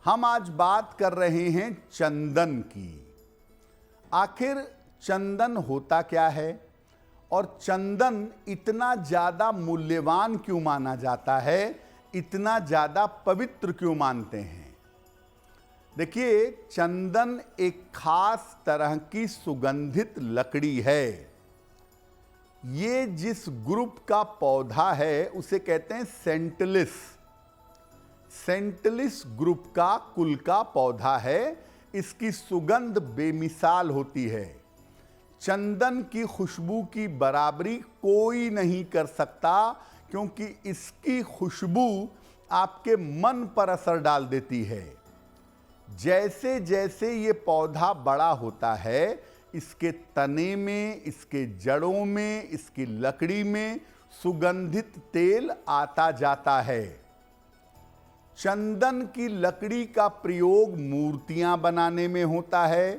हम आज बात कर रहे हैं चंदन की। आखिर चंदन होता क्या है और चंदन इतना ज़्यादा मूल्यवान क्यों माना जाता है, इतना ज़्यादा पवित्र क्यों मानते हैं। देखिए, चंदन एक खास तरह की सुगंधित लकड़ी है। ये जिस ग्रुप का पौधा है उसे कहते हैं सेंटलिस। सेंटलिस ग्रुप का कुल का पौधा है। इसकी सुगंध बेमिसाल होती है। चंदन की खुशबू की बराबरी कोई नहीं कर सकता, क्योंकि इसकी खुशबू आपके मन पर असर डाल देती है। जैसे जैसे ये पौधा बड़ा होता है, इसके तने में, इसके जड़ों में, इसकी लकड़ी में सुगंधित तेल आता जाता है। चंदन की लकड़ी का प्रयोग मूर्तियां बनाने में होता है,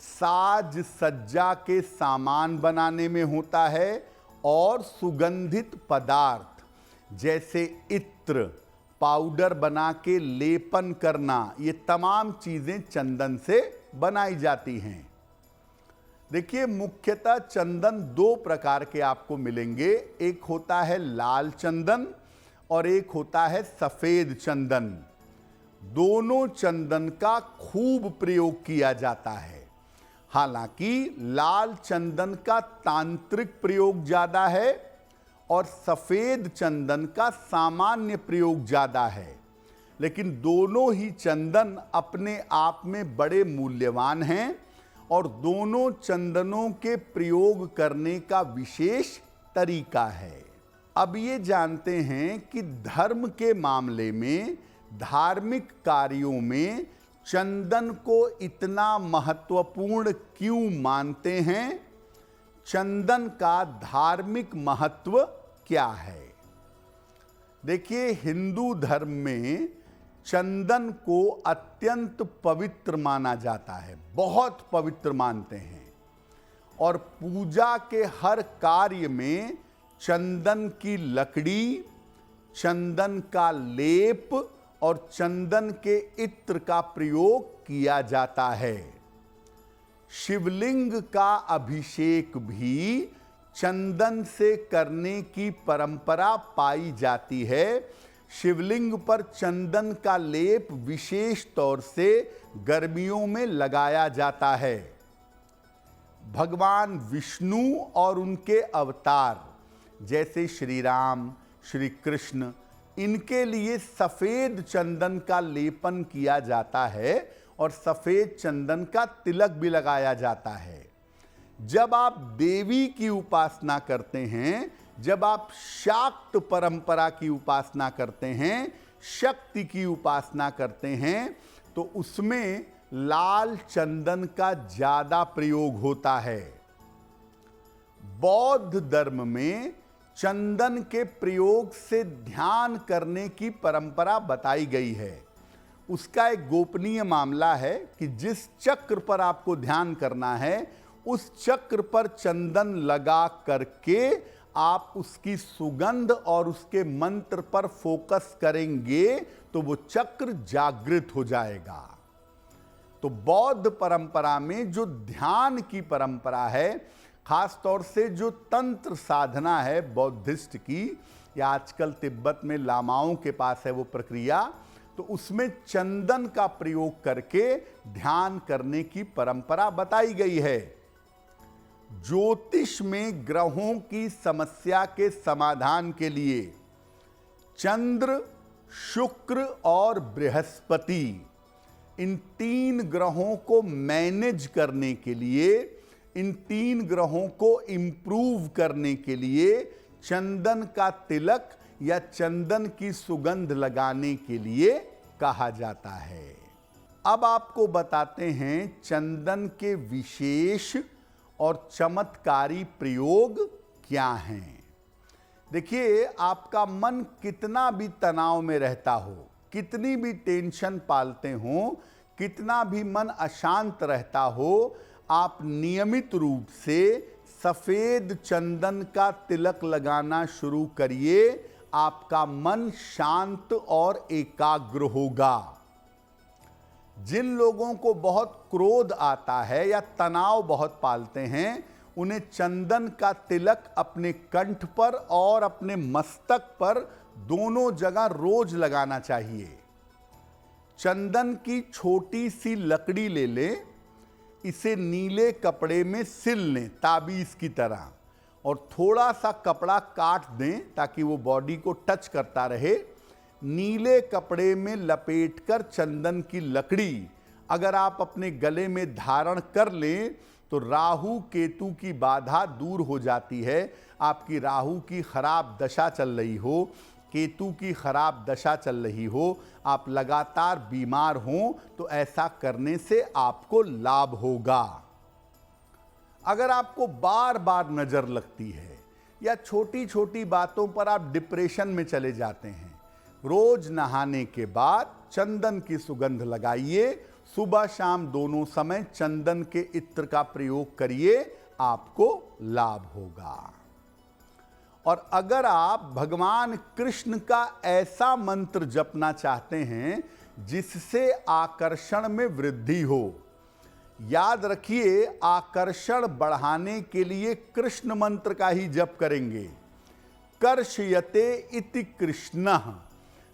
साज सज्जा के सामान बनाने में होता है और सुगंधित पदार्थ जैसे इत्र, पाउडर बना के लेपन करना, ये तमाम चीजें चंदन से बनाई जाती हैं। देखिए, मुख्यतः चंदन दो प्रकार के आपको मिलेंगे। एक होता है लाल चंदन और एक होता है सफेद चंदन। दोनों चंदन का खूब प्रयोग किया जाता है। हालांकि लाल चंदन का तांत्रिक प्रयोग ज्यादा है और सफेद चंदन का सामान्य प्रयोग ज्यादा है, लेकिन दोनों ही चंदन अपने आप में बड़े मूल्यवान हैं और दोनों चंदनों के प्रयोग करने का विशेष तरीका है। अब ये जानते हैं कि धर्म के मामले में, धार्मिक कार्यों में चंदन को इतना महत्वपूर्ण क्यों मानते हैं। चंदन का धार्मिक महत्व क्या है। देखिए, हिंदू धर्म में चंदन को अत्यंत पवित्र माना जाता है, बहुत पवित्र मानते हैं। और पूजा के हर कार्य में चंदन की लकड़ी, चंदन का लेप और चंदन के इत्र का प्रयोग किया जाता है। शिवलिंग का अभिषेक भी चंदन से करने की परंपरा पाई जाती है। शिवलिंग पर चंदन का लेप विशेष तौर से गर्मियों में लगाया जाता है। भगवान विष्णु और उनके अवतार जैसे श्री राम, श्री कृष्ण, इनके लिए सफेद चंदन का लेपन किया जाता है और सफेद चंदन का तिलक भी लगाया जाता है। जब आप देवी की उपासना करते हैं, जब आप शाक्त परंपरा की उपासना करते हैं, शक्ति की उपासना करते हैं, तो उसमें लाल चंदन का ज्यादा प्रयोग होता है। बौद्ध धर्म में चंदन के प्रयोग से ध्यान करने की परंपरा बताई गई है। उसका एक गोपनीय मामला है कि जिस चक्र पर आपको ध्यान करना है, उस चक्र पर चंदन लगा करके आप उसकी सुगंध और उसके मंत्र पर फोकस करेंगे तो वो चक्र जागृत हो जाएगा। तो बौद्ध परंपरा में जो ध्यान की परंपरा है, खास तौर से जो तंत्र साधना है बौद्धिस्ट की, या आजकल तिब्बत में लामाओं के पास है वो प्रक्रिया, तो उसमें चंदन का प्रयोग करके ध्यान करने की परंपरा बताई गई है। ज्योतिष में ग्रहों की समस्या के समाधान के लिए चंद्र, शुक्र और बृहस्पति, इन तीन ग्रहों को मैनेज करने के लिए, इन तीन ग्रहों को इंप्रूव करने के लिए चंदन का तिलक या चंदन की सुगंध लगाने के लिए कहा जाता है। अब आपको बताते हैं चंदन के विशेष और चमत्कारी प्रयोग क्या हैं। देखिए, आपका मन कितना भी तनाव में रहता हो, कितनी भी टेंशन पालते हो, कितना भी मन अशांत रहता हो, आप नियमित रूप से सफेद चंदन का तिलक लगाना शुरू करिए। आपका मन शांत और एकाग्र होगा। जिन लोगों को बहुत क्रोध आता है या तनाव बहुत पालते हैं, उन्हें चंदन का तिलक अपने कंठ पर और अपने मस्तक पर दोनों जगह रोज लगाना चाहिए। चंदन की छोटी सी लकड़ी ले लें, इसे नीले कपड़े में सिल लें ताबीज की तरह, और थोड़ा सा कपड़ा काट दें ताकि वो बॉडी को टच करता रहे। नीले कपड़े में लपेटकर चंदन की लकड़ी अगर आप अपने गले में धारण कर लें तो राहु केतु की बाधा दूर हो जाती है। आपकी राहु की खराब दशा चल रही हो, केतु की खराब दशा चल रही हो, आप लगातार बीमार हों, तो ऐसा करने से आपको लाभ होगा। अगर आपको बार बार नजर लगती है या छोटी छोटी बातों पर आप डिप्रेशन में चले जाते हैं, रोज नहाने के बाद चंदन की सुगंध लगाइए। सुबह शाम दोनों समय चंदन के इत्र का प्रयोग करिए, आपको लाभ होगा। और अगर आप भगवान कृष्ण का ऐसा मंत्र जपना चाहते हैं जिससे आकर्षण में वृद्धि हो, याद रखिए आकर्षण बढ़ाने के लिए कृष्ण मंत्र का ही जप करेंगे। कर्षयते इति कृष्णः,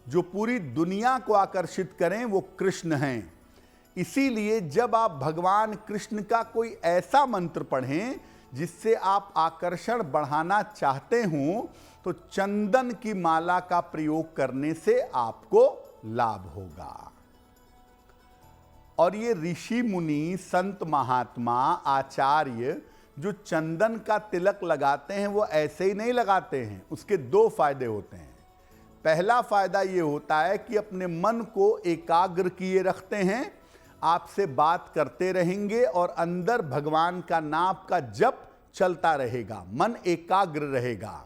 जो पूरी दुनिया को आकर्षित करें वो कृष्ण हैं। इसीलिए जब आप भगवान कृष्ण का कोई ऐसा मंत्र पढ़ें जिससे आप आकर्षण बढ़ाना चाहते हो, तो चंदन की माला का प्रयोग करने से आपको लाभ होगा। और ये ऋषि मुनि, संत महात्मा, आचार्य जो चंदन का तिलक लगाते हैं वो ऐसे ही नहीं लगाते हैं। उसके दो फायदे होते हैं। पहला फायदा ये होता है कि अपने मन को एकाग्र किए रखते हैं, आपसे बात करते रहेंगे और अंदर भगवान का नाम का जप चलता रहेगा, मन एकाग्र रहेगा।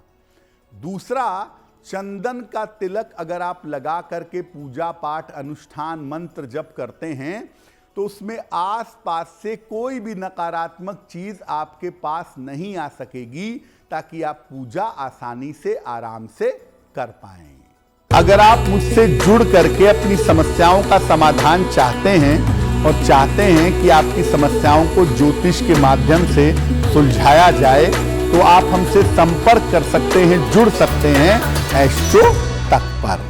दूसरा, चंदन का तिलक अगर आप लगा करके पूजा पाठ अनुष्ठान मंत्र जप करते हैं तो उसमें आसपास से कोई भी नकारात्मक चीज आपके पास नहीं आ सकेगी, ताकि आप पूजा आसानी से आराम से कर पाएं। अगर आप मुझसे जुड़ करके अपनी समस्याओं का समाधान चाहते हैं और चाहते हैं कि आपकी समस्याओं को ज्योतिष के माध्यम से सुलझाया जाए, तो आप हमसे संपर्क कर सकते हैं, जुड़ सकते हैं एस्ट्रो तक पर।